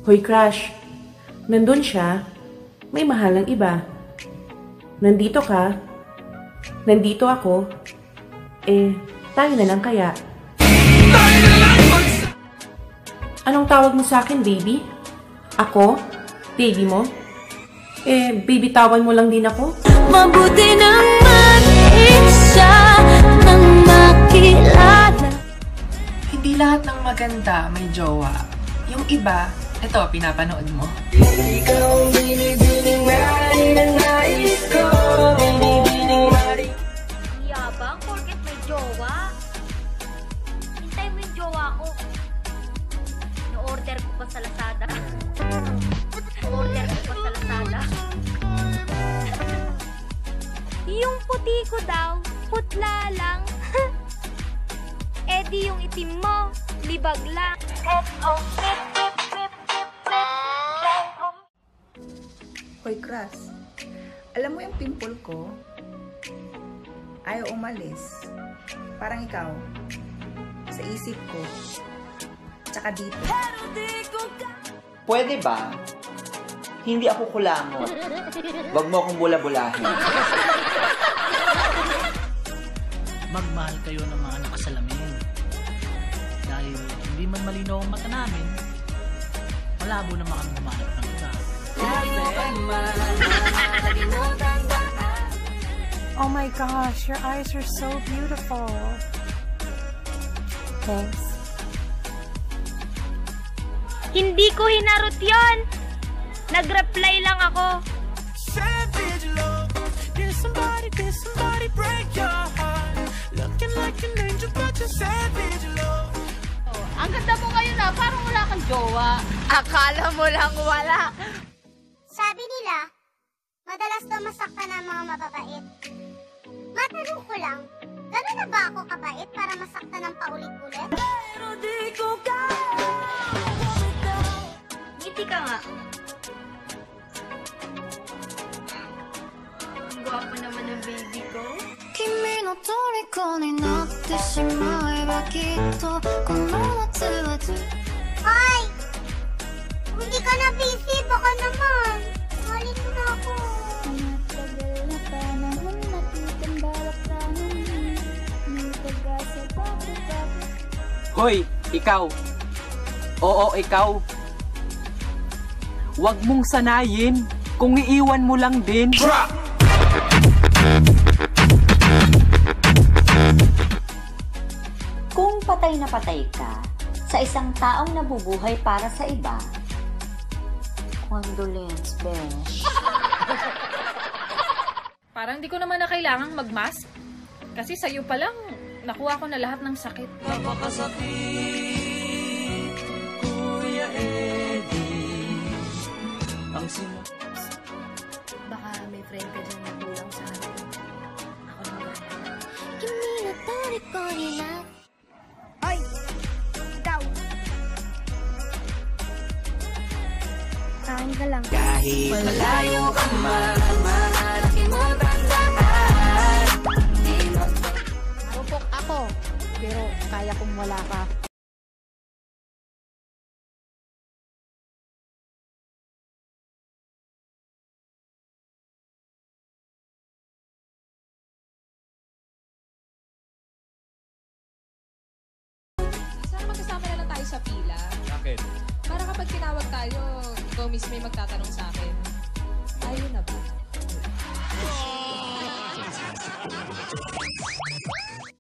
Hoy crush, nandun siya, may mahalang iba. Nandito ka, nandito ako, tayo na lang kaya. Anong tawag mo sa akin, baby? Ako? Baby mo? Baby tawan mo lang din ako? Mabuti naman isa nang makilala. Hindi lahat ng maganda may jowa. Yung iba, ito, pinapanood mo. Ikaw ang binibining mari ng nais ko. Binibining mari. Yabang, porket may jowa. Hintay mo yung jowa ko. No-order ko pa sa Lazada. No-order ko pa sa Lazada. Yung puti ko daw, putla lang. Di yung itim mo, libag lang. Hoy, Crush. Alam mo yung pimple ko? Ayaw umalis. Parang ikaw. Sa isip ko. Tsaka dito. Pwede ba? Hindi ako kulangot. Wag mo akong bula-bulahin. Magmahal kayo ng mga nakasalamin. Dahil hindi man malinaw ang mata namin, malabo naman kami humanap ng iba. Oh my gosh, your eyes are so beautiful. Thanks. Hindi ko hinarot yon. Nag-reply lang ako. Savage love. Did somebody break your heart? Looking like an angel, but you're savage love. Ang ganda mo ngayon na, parang wala kang jowa. Akala mo lang wala. Sabi nila, madalas daw masaktan ng mga mababait. Matanong ko lang, gano'n na ba ako kabait para masaktan ng paulit-ulit? Pero di ko kaya. Ngiti ka nga. Ang gwapo naman ng baby ko. 君の虜になってしまえばきっとこの夏はHoy! Kung hindi ka na busy, baka naman. Mahalin mo na ako. Matagal na panahon nakitang bawat tanong may pag-asa bakit. Hoy, ikaw. Oo, ikaw. Wag mong sanayin kung iiwan mo lang din. Kung patay na patay ka sa isang taong nabubuhay para sa iba, condolence, besh. Parang di ko naman na kailangang mag-mask. Kasi sa'yo pa lang, nakuha ko na lahat ng sakit. Napakasakit, Kuya Eddie. Ang Baka may friend ka dyan na kulang sa akin. Ako na magaya. 君の虜になって Hoy! Ikaw! Kain ka lang. kahit malayo ka man, mahalin mo tandaan. Marupok ako, pero kaya kong wala ka. Sana magkasama na lang tayo sa pila. Bakit? Para kapag tinawag tayo, ikaw mismo may magtatanong sa akin. Tayo na ba?